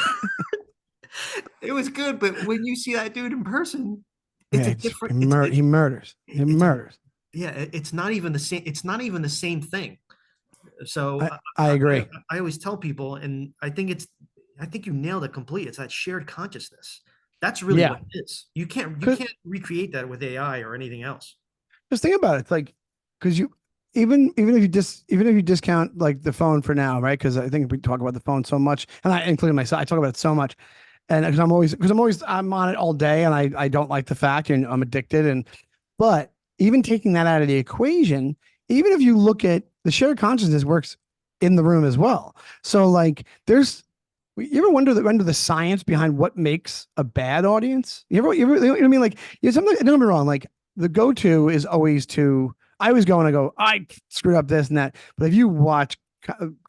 C: it was good. But when you see that dude in person, it's
B: Yeah.
C: a
B: It's,
C: different.
B: he murders. He
C: It's a
B: murders.
C: yeah. It's not even the same. It's not even the same thing. So
B: I agree.
C: I always tell people, and I think you nailed it complete. It's that shared consciousness. That's really
B: Yeah.
C: what it is. You
B: Because
C: can't recreate that with AI or anything else.
B: just think about it. It's like, because you, even if you discount like the phone for now, right? Because I think we talk about the phone so much, and I, including myself, I talk about it so much. And I'm on it all day, and I don't like the fact, and I'm addicted. And but even taking that out of the equation, even if you look at the shared consciousness works in the room as well. So like there's, you ever wonder the science behind what makes a bad audience? You know what I mean? Like, something, don't get me wrong, like the go-to is always to, I always go and I go, I screwed up this and that. But if you watch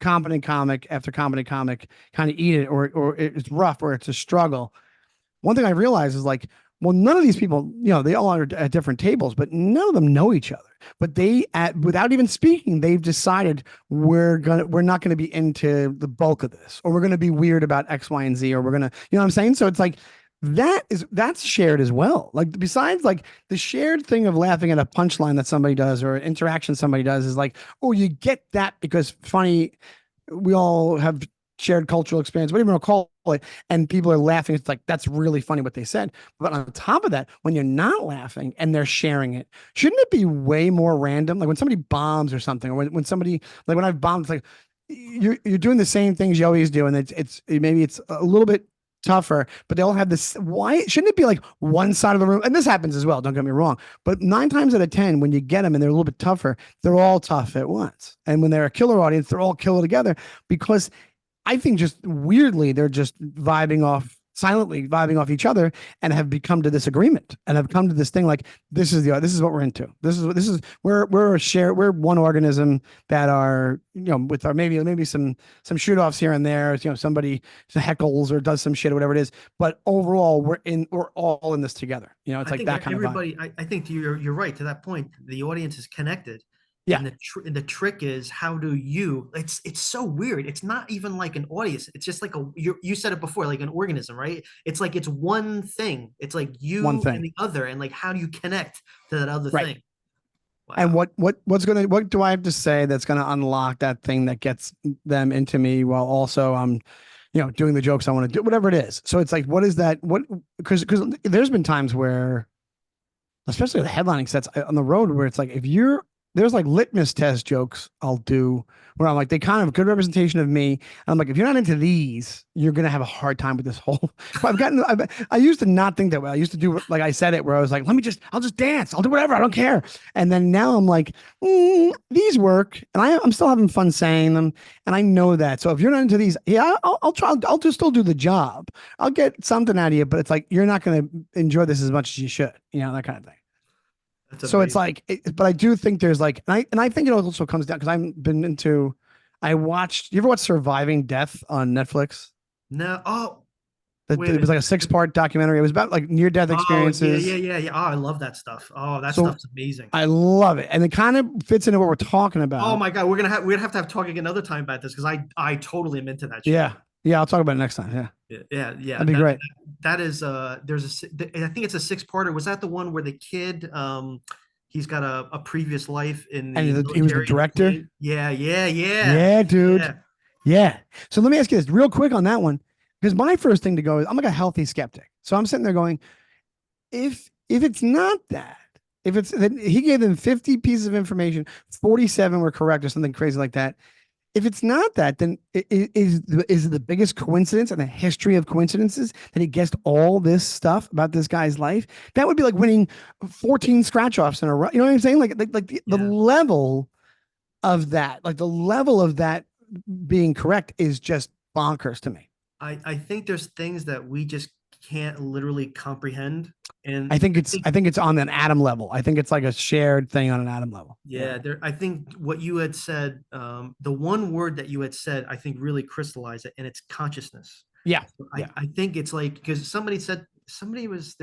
B: competent comic after competent comic kind of eat it, or it's rough, or it's a struggle, one thing I realized is like, well, none of these people, they all are at different tables, but none of them know each other. But without even speaking, they've decided we're not gonna be into the bulk of this, or we're gonna be weird about X, Y, and Z, or we're gonna, you know what I'm saying? So it's like that's shared as well. Like besides like the shared thing of laughing at a punchline that somebody does or an interaction somebody does is like, oh, you get that because funny, we all have shared cultural experience, whatever you want to call it, and people are laughing. It's like, that's really funny what they said. But on top of that, when you're not laughing and they're sharing it, shouldn't it be way more random? Like when somebody bombs or something, or when somebody, like when I've bombed, it's like you're doing the same things you always do, and maybe it's a little bit tougher, but they all have this. Why shouldn't it be like one side of the room? And this happens as well, don't get me wrong, but 9 times out of 10, when you get them and they're a little bit tougher, they're all tough at once. And when they're a killer audience, they're all killer together, because I think just weirdly, they're just silently vibing off each other, and have become to this agreement, and have come to this thing like, this is what we're into. We're one organism that are, with our maybe some shoot offs here and there, somebody heckles or does some shit or whatever it is. But overall, we're all in this together. It's
C: I
B: like
C: think
B: that kind of vibe.
C: everybody. I think you're right to that point. The audience is connected,
B: Yeah.
C: and the trick is, how do you? It's so weird. It's not even like an audience. It's just like you said it before, like an organism, right? It's like it's one thing. It's like
B: One
C: you and
B: thing.
C: the other, and like how do you connect to that other
B: Right.
C: thing?
B: And
C: Wow.
B: what do I have to say that's gonna unlock that thing that gets them into me, while also I'm, doing the jokes I want to do, whatever it is. So it's like, what is that? Because there's been times where, especially the headlining sets on the road, where it's like, there's like litmus test jokes I'll do where I'm like, they kind of good representation of me. And I'm like, if you're not into these, you're gonna have a hard time with this whole. I used to not think that way. I used to do like I said it, where I was like, I'll just dance, I'll do whatever, I don't care. And then now I'm like, these work, and I'm still having fun saying them, and I know that. So if you're not into these, yeah, I'll try. I'll just still do the job. I'll get something out of you, but it's like, you're not gonna enjoy this as much as you should, that kind of thing.
C: That's
B: So it's
C: amazing.
B: like, but I do think there's like, and I think it also comes down because you ever watch Surviving Death on Netflix?
C: No. Oh, wait a
B: It was
C: minute.
B: like a 6-part documentary. It was about like near death
C: Oh, yeah, yeah,
B: experiences.
C: yeah, yeah. Oh, I love that stuff. Oh, that
B: So
C: stuff's amazing.
B: I love it. And it kind of fits into what we're talking
C: Oh
B: about.
C: my God, we're gonna have to have talking another time about this, because I totally am into that shit.
B: Yeah. Yeah. I'll talk about it next time. Yeah.
C: Yeah, yeah, yeah.
B: That'd be great.
C: That is I think it's a six-parter. Was that the one where the kid he's got a previous life in the
B: And he was the
C: military and
B: director.
C: yeah, yeah, yeah,
B: Yeah, dude.
C: yeah.
B: Yeah. So let me ask you this real quick on that one, because my first thing to go is, I'm like a healthy skeptic. So I'm sitting there going, if it's not that, if it's that he gave them 50 pieces of information, 47 were correct or something crazy like that. if it's not that, then is it the biggest coincidence in the history of coincidences that he guessed all this stuff about this guy's life? That would be like winning 14 scratch offs in a row. You know what I'm saying? Like the level of that, like the level of that being correct is just bonkers to me.
C: I think there's things that we just can't literally comprehend. And
B: I think it's on an atom level. I think it's like a shared thing on an atom level.
C: yeah, there, I think what you had said, the one word that you had said, I think really crystallized it, and it's consciousness.
B: Yeah.
C: I think it's like, because there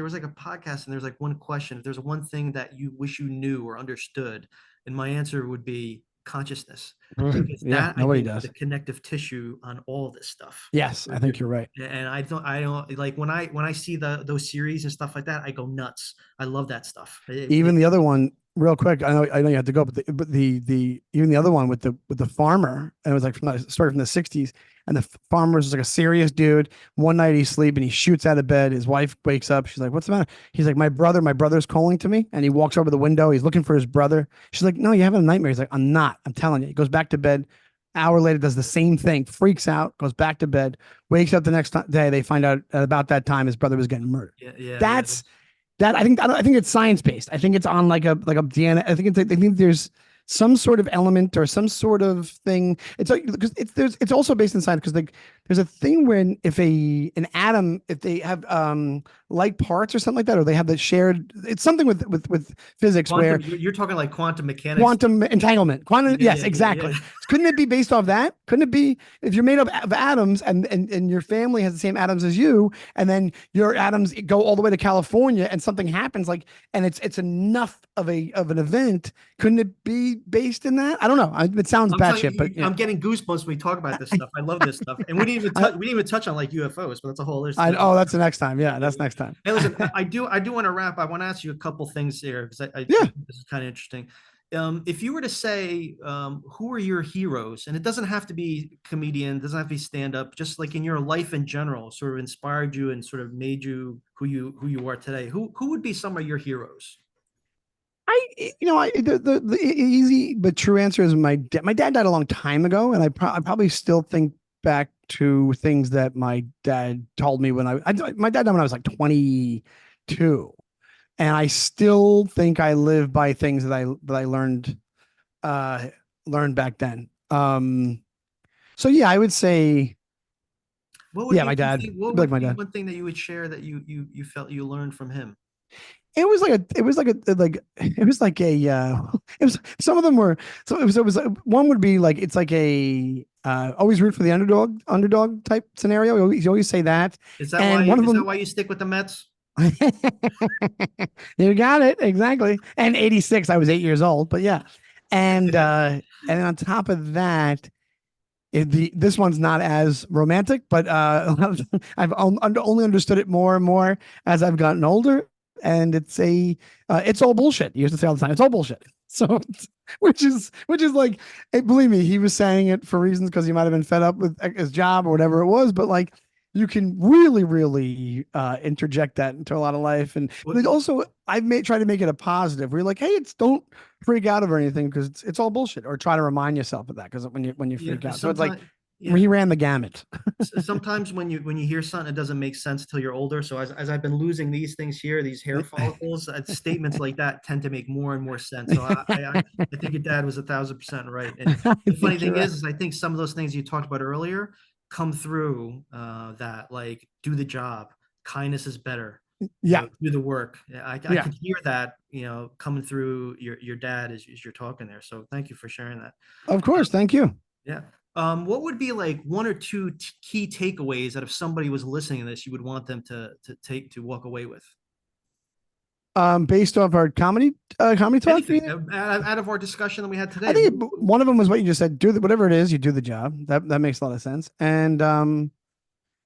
C: was like a podcast and there's like one question, if there's one thing that you wish you knew or understood, and my answer would be consciousness. Because
B: Yeah,
C: that, I
B: nobody
C: think, is
B: does.
C: the connective tissue on all this stuff.
B: Yes, I think you're right.
C: And I don't like when I see those series and stuff like that, I go nuts. I love that stuff.
B: Even the other one, real quick. I know you have to go, but the even the other one with the farmer, and it was like started from the '60s, and the farmer was like a serious dude. One night he's sleeping, he shoots out of bed. His wife wakes up. She's like, "What's the matter?" He's like, my brother's calling to me," and he walks over the window. He's looking for his brother. She's like, "No, you're having a nightmare." He's like, "I'm not. I'm telling you." He goes back to bed. Hour later, does the same thing, freaks out, goes back to bed, wakes up the next day. They find out at about that time his brother was getting murdered. That's that. I think it's science based. I think it's on like a DNA. I think there's some sort of element or some sort of thing. It's like because it's also based in science because like there's a thing when if an atom, if they have like parts or something like that, or they have the shared, it's something with physics where
C: you're talking like quantum mechanics,
B: quantum entanglement, yes, exactly. Couldn't it be based off that? Couldn't it be if you're made up of atoms and your family has the same atoms as you, and then your atoms go all the way to California and something happens like, and it's enough of an event. Couldn't it be based in that? I don't know. It sounds batshit, but
C: I'm getting goosebumps when we talk about this stuff. I love this stuff, and we didn't even touch on like UFOs, but that's a whole other story.
B: Oh, that's the next time. Yeah, that's next time.
C: Hey, listen, I do want to wrap. I want to ask you a couple things here because I think this is kind of interesting. If you were to say who are your heroes, and it doesn't have to be comedian, doesn't have to be stand up, just like in your life in general, sort of inspired you and sort of made you who you are today. Who would be some of your heroes?
B: The easy but true answer is my dad. My dad died a long time ago, and I probably still think back to things that my dad told me when my dad died when I was like 22, and I still think I live by things that I learned back then. So yeah, I would say my dad.
C: What would be one thing that you would share that you felt you learned from him?
B: It was some of them were, so it was one would be like, it's like a, always root for the underdog type scenario. You always say that.
C: Is that why you stick with the Mets?
B: You got it. Exactly. And 86, I was 8 years old, but yeah. And on top of that, this one's not as romantic, but I've only understood it more and more as I've gotten older. And it's all bullshit. You used to say all the time, it's all bullshit. So, which is like, believe me, he was saying it for reasons because he might have been fed up with his job or whatever it was. But like, you can really, really interject that into a lot of life. And also, I've tried to make it a positive. Where you're like, hey, don't freak out over anything because it's all bullshit, or try to remind yourself of that because when you freak out, so it's like. Yeah. He ran the gamut.
C: Sometimes when you hear something, it doesn't make sense until you're older. So as I've been losing these things here, these hair follicles, statements like that tend to make more and more sense. So I think your dad was 1,000% right. And the funny thing is I think some of those things you talked about earlier come through that, like, do the job, kindness is better.
B: Yeah,
C: do the work. I can hear that, coming through your dad as you're talking there. So thank you for sharing that.
B: Of course, thank you.
C: Yeah. What would be like one or two key takeaways that if somebody was listening to this, you would want them to walk away with?
B: Based off our comedy talk,
C: out of our discussion that we had today.
B: I think one of them was what you just said. Whatever it is, you do the job. That makes a lot of sense. And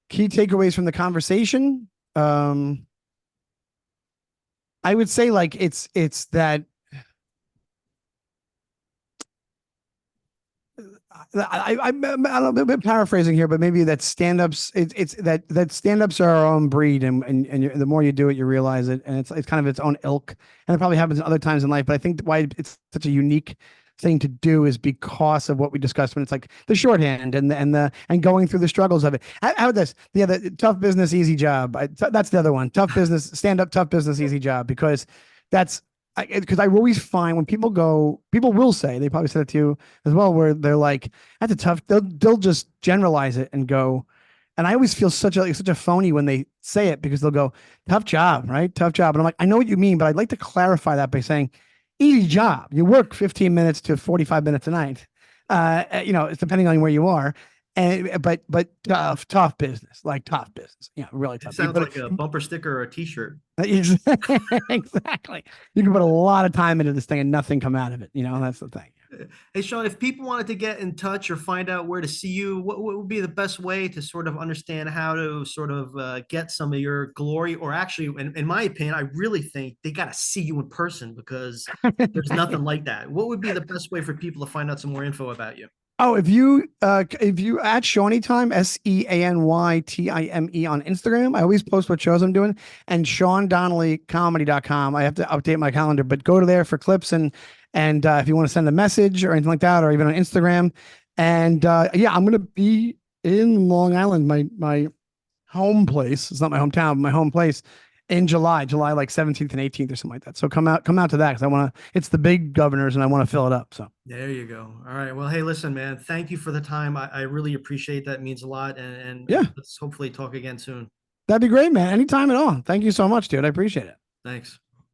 B: key takeaways from the conversation. I would say like it's that. I'm a bit paraphrasing here, but maybe that stand-ups, it's that stand-ups are our own breed, and the more you do it, you realize it, and it's kind of its own ilk, and it probably happens in other times in life. But I think why it's such a unique thing to do is because of what we discussed when it's like the shorthand and going through the struggles of it. How about this? The other tough business, easy job. That's the other one. Tough business, stand up, tough business, easy job, because that's because I always find when people will say, they probably said it to you as well, where they're like, that's a tough, they'll just generalize it and go, and I always feel such a phony when they say it, because they'll go, tough job, right? Tough job. And I'm like, I know what you mean, but I'd like to clarify that by saying, easy job. You work 15 minutes to 45 minutes a night. It's depending on where you are. And but tough business, like tough business. Yeah, really tough.
C: It sounds like a bumper sticker or a t-shirt.
B: Exactly. You can put a lot of time into this thing and nothing come out of it. That's the thing.
C: Hey, Sean, if people wanted to get in touch or find out where to see you, what would be the best way to sort of understand how to sort of get some of your glory? Or actually, in my opinion, I really think they got to see you in person, because there's nothing like that. What would be the best way for people to find out some more info about you?
B: Oh, if you at Shawnee Time, SeanyTime on Instagram, I always post what shows I'm doing, and SeanDonnellyComedy.com. I have to update my calendar, but go to there for clips and if you want to send a message or anything like that, or even on Instagram. And yeah, I'm gonna be in Long Island, my home place. It's not my hometown, but my home place, in July like 17th and 18th or something like that. So come out to that, because it's the big Governors and I want to fill it up. So
C: there you go. All right. Well, hey, listen, man, thank you for the time. I really appreciate that. It means a lot. And
B: yeah,
C: let's hopefully talk again soon.
B: That'd be great, man. Anytime at all. Thank you so much, dude. I appreciate it.
C: Thanks.